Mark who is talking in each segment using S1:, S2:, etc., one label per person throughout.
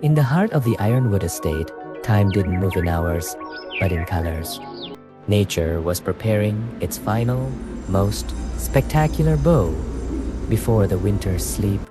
S1: In the heart of the Ironwood Estate, time didn't move in hours, but in colors. Nature was preparing its final, most spectacular bow before the winter's sleep.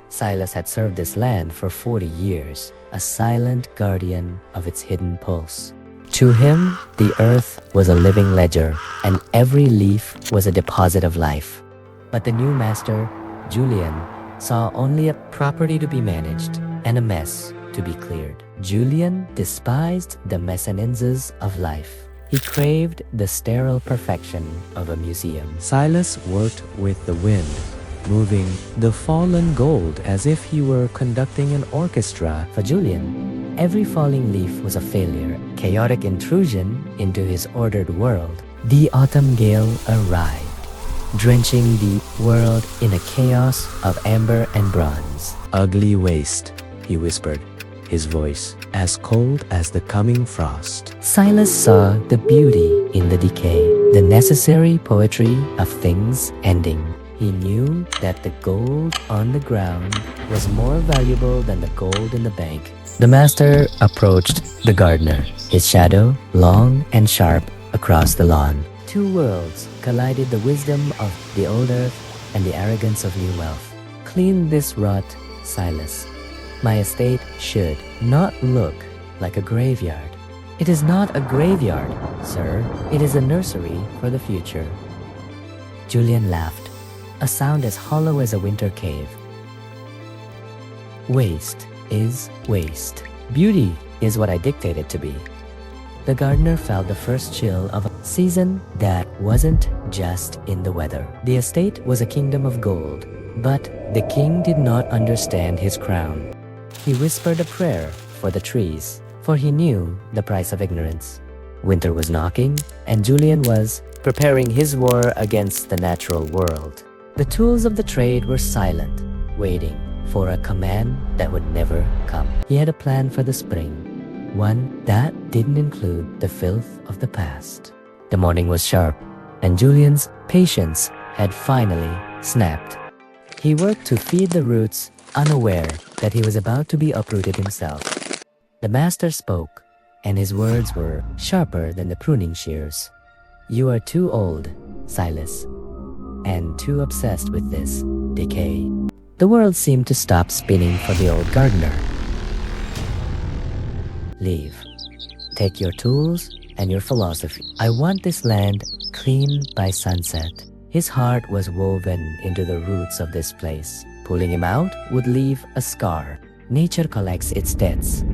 S1: Silas had served this land for 40 years, a silent guardian of its hidden pulse. To him, the earth was a living ledger, and every leaf was a deposit of life. But the new master, Julian, saw only a property to be managed and a mess to be cleared. Julian despised the mezzanines of life. He craved the sterile perfection of a museum.
S2: Silas worked with the wind, moving the fallen gold as if he were conducting an orchestra.
S1: For Julian, every falling leaf was a failure, chaotic intrusion into his ordered world. The autumn gale arrived, drenching the world in a chaos of amber and bronze.
S2: "Ugly waste," he whispered, his voice as cold as the coming frost.
S1: Silas saw the beauty in the decay, the necessary poetry of things ending. He knew that the gold on the ground was more valuable than the gold in the bank. The master approached the gardener, his shadow long and sharp across the lawn. Two worlds collided, the wisdom of the old earth and the arrogance of new wealth. "Clean this rot, Silas. My estate should not look like a graveyard." "It is not a graveyard, sir. It is a nursery for the future." Julian laughed, a sound as hollow as a winter cave. "Waste is waste. Beauty is what I dictate it to be." The gardener felt the first chill of a season that wasn't just in the weather. The estate was a kingdom of gold, but the king did not understand his crown. He whispered a prayer for the trees, for he knew the price of ignorance. Winter was knocking, and Julian was preparing his war against the natural world. The tools of the trade were silent, waiting for a command that would never come. He had a plan for the spring, one that didn't include the filth of the past. The morning was sharp, and Julian's patience had finally snapped. He worked to feed the roots, unaware that he was about to be uprooted himself. The master spoke, and his words were sharper than the pruning shears. "You are too old, Silas, and too obsessed with this decay." The world seemed to stop spinning for the old gardener. "Leave. Take your tools and your philosophy. I want this land clean by sunset." His heart was woven into the roots of this place. Pulling him out would leave a scar. Nature collects its debts.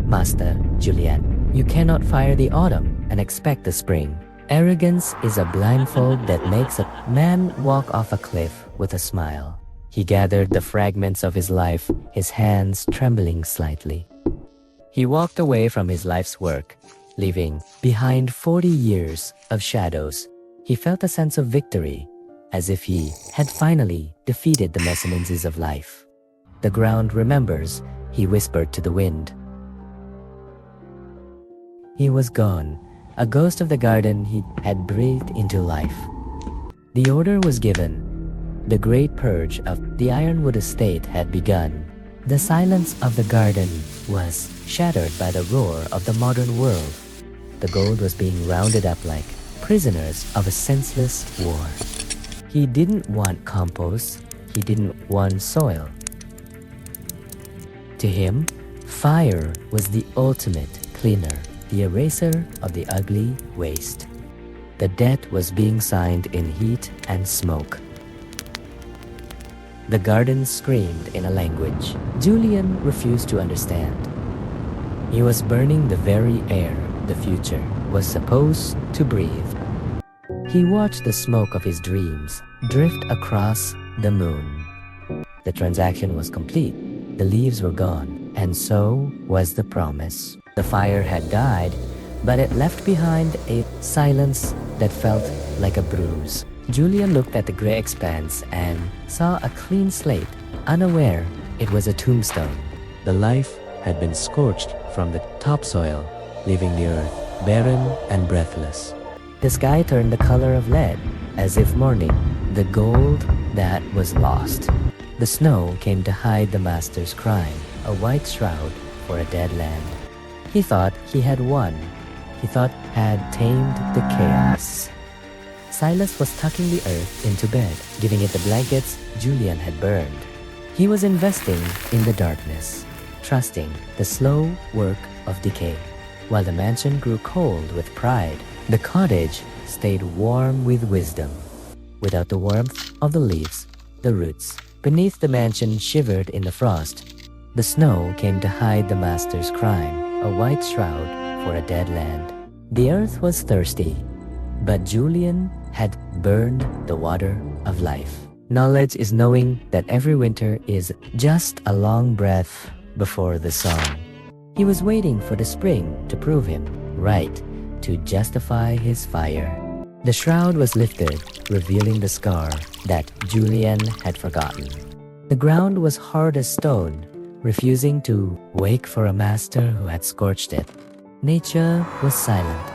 S1: "Master Julian, you cannot fire the autumn and expect the spring. Arrogance is a blindfold that makes a man walk off a cliff with a smile." He gathered the fragments of his life, his hands trembling slightly. He walked away from his life's work, leaving behind 40 years of shadows. He felt a sense of victory, as if he had finally defeated the mezzanines of life. "The ground remembers," he whispered to the wind. He was gone, a ghost of the garden he had breathed into life. The order was given. The great purge of the Ironwood Estate had begun. The silence of the garden was shattered by the roar of the modern world. The gold was being rounded up like prisoners of a senseless war. He didn't want compost. He didn't want soil. To him, fire was the ultimate cleaner, the eraser of the ugly waste. The debt was being signed in heat and smoke. The garden screamed in a language Julian refused to understand. He was burning the very air the future was supposed to breathe. He watched the smoke of his dreams drift across the moon. The transaction was complete. The leaves were gone, and so was the promise. The fire had died, but it left behind a silence that felt like a bruise. Julian looked at the gray expanse and saw a clean slate, unaware it was a tombstone.
S2: The life had been scorched from the topsoil, leaving the earth barren and breathless.
S1: The sky turned the color of lead, as if mourning the gold that was lost. The snow came to hide the master's crime, a white shroud for a dead land. He thought he had won. He thought had tamed the chaos. Silas was tucking the earth into bed, giving it the blankets Julian had burned. He was investing in the darkness, trusting the slow work of decay. While the mansion grew cold with pride, the cottage stayed warm with wisdom. Without the warmth of the leaves, the roots beneath the mansion shivered in the frost. The snow came to hide the master's crime, a white shroud for a dead land. The earth was thirsty, but Julian had burned the water of life. Knowledge is knowing that every winter is just a long breath before the song. He was waiting for the spring to prove him right, to justify his fire. The shroud was lifted, revealing the scar that Julian had forgotten. The ground was hard as stone, refusing to wake for a master who had scorched it. Nature was silent.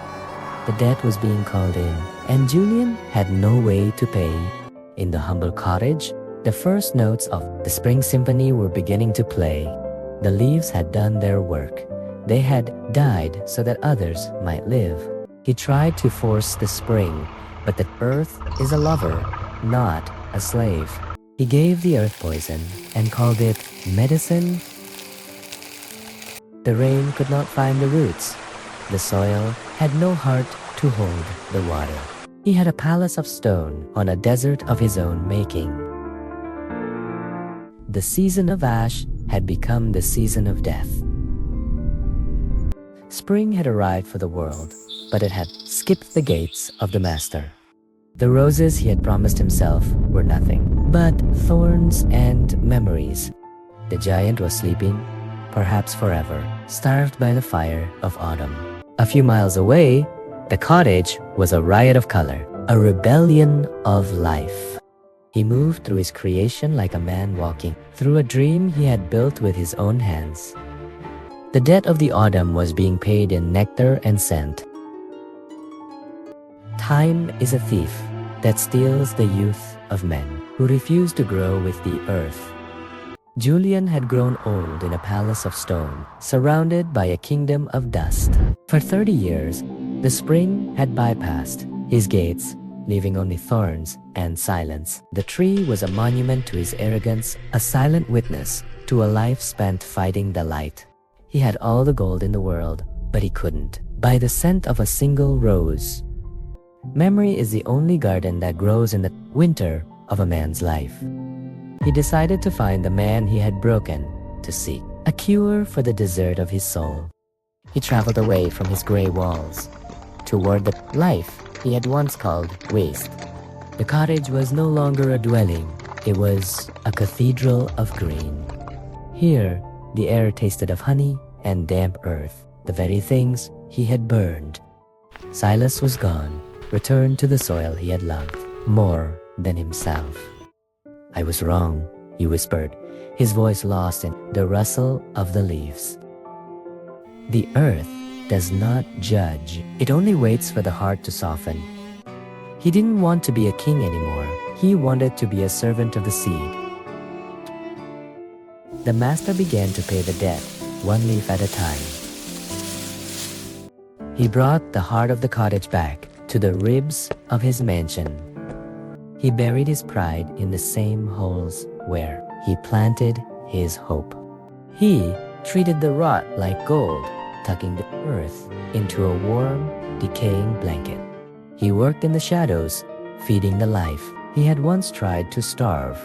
S1: The debt was being called in, and Julian had no way to pay. In the humble cottage, the first notes of the spring symphony were beginning to play. The leaves had done their work. They had died so that others might live. He tried to force the spring, but the earth is a lover, not a slave. He gave the earth poison and called it medicine. The rain could not find the roots. The soil had no heart to hold the water. He had a palace of stone on a desert of his own making. The season of ash had become the season of death. Spring had arrived for the world, but it had skipped the gates of the master. The roses he had promised himself were nothing but thorns and memories. The giant was sleeping, perhaps forever, starved by the fire of autumn. A few miles away, the cottage was a riot of color, a rebellion of life. He moved through his creation like a man walking through a dream he had built with his own hands. The debt of the autumn was being paid in nectar and scent. Time is a thief that steals the youth of men who refuse to grow with the earth. Julian had grown old in a palace of stone, surrounded by a kingdom of dust. For 30 years, the spring had bypassed his gates, leaving only thorns and silence. The tree was a monument to his arrogance, a silent witness to a life spent fighting the light. He had all the gold in the world, but he couldn't buy the scent of a single rose. Memory is the only garden that grows in the winter of a man's life. He decided to find the man he had broken, to seek a cure for the desert of his soul. He traveled away from his gray walls, toward the life he had once called waste. The cottage was no longer a dwelling, it was a cathedral of green. Here, the air tasted of honey and damp earth, the very things he had burned. Silas was gone, returned to the soil he had loved more than himself. "I was wrong," he whispered, his voice lost in the rustle of the leaves. The earth does not judge. It only waits for the heart to soften. He didn't want to be a king anymore. He wanted to be a servant of the seed. The master began to pay the debt, one leaf at a time. He brought the heart of the cottage back to the ribs of his mansion. He buried his pride in the same holes where he planted his hope. He treated the rot like gold, tucking the earth into a warm, decaying blanket. He worked in the shadows, feeding the life he had once tried to starve.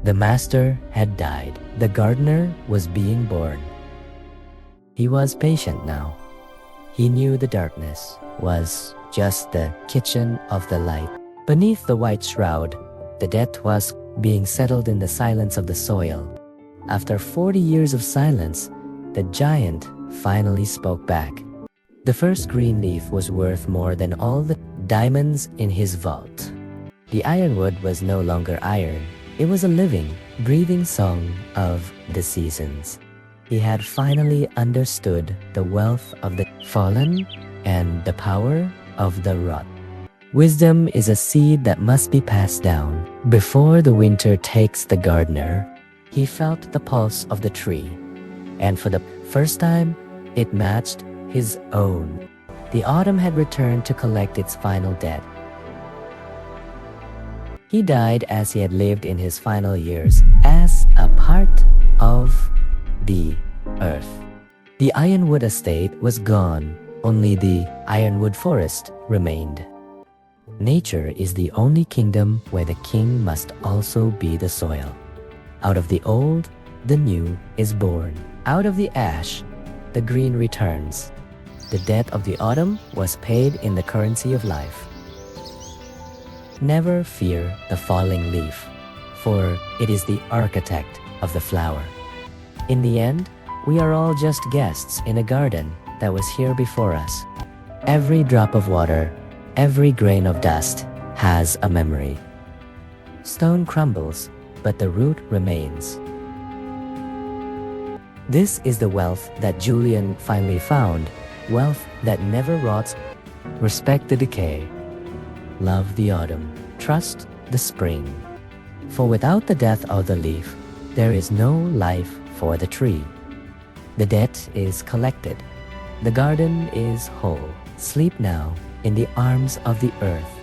S1: The master had died. The gardener was being born. He was patient now. He knew the darkness was just the kitchen of the light. Beneath the white shroud, the debt was being settled in the silence of the soil. After 40 years of silence, the giant finally spoke back. The first green leaf was worth more than all the diamonds in his vault. The ironwood was no longer iron. It was a living, breathing song of the seasons. He had finally understood the wealth of the fallen and the power of the rot. Wisdom is a seed that must be passed down before the winter takes the gardener. He felt the pulse of the tree, and for the first time, it matched his own. The autumn had returned to collect its final debt. He died as he had lived in his final years, as a part of the earth. The Ironwood Estate was gone, only the Ironwood Forest remained. Nature is the only kingdom where the king must also be the soil. Out of the old, the new is born. Out of the ash, the green returns. The debt of the autumn was paid in the currency of life. Never fear the falling leaf, for it is the architect of the flower. In the end, we are all just guests in a garden that was here before us. Every drop of water, every grain of dust has a memory. Stone crumbles, but the root remains. This is the wealth that Julian finally found, wealth that never rots. Respect the decay. Love the autumn. Trust the spring. For without the death of the leaf, there is no life for the tree. The debt is collected. The garden is whole. Sleep now in the arms of the earth.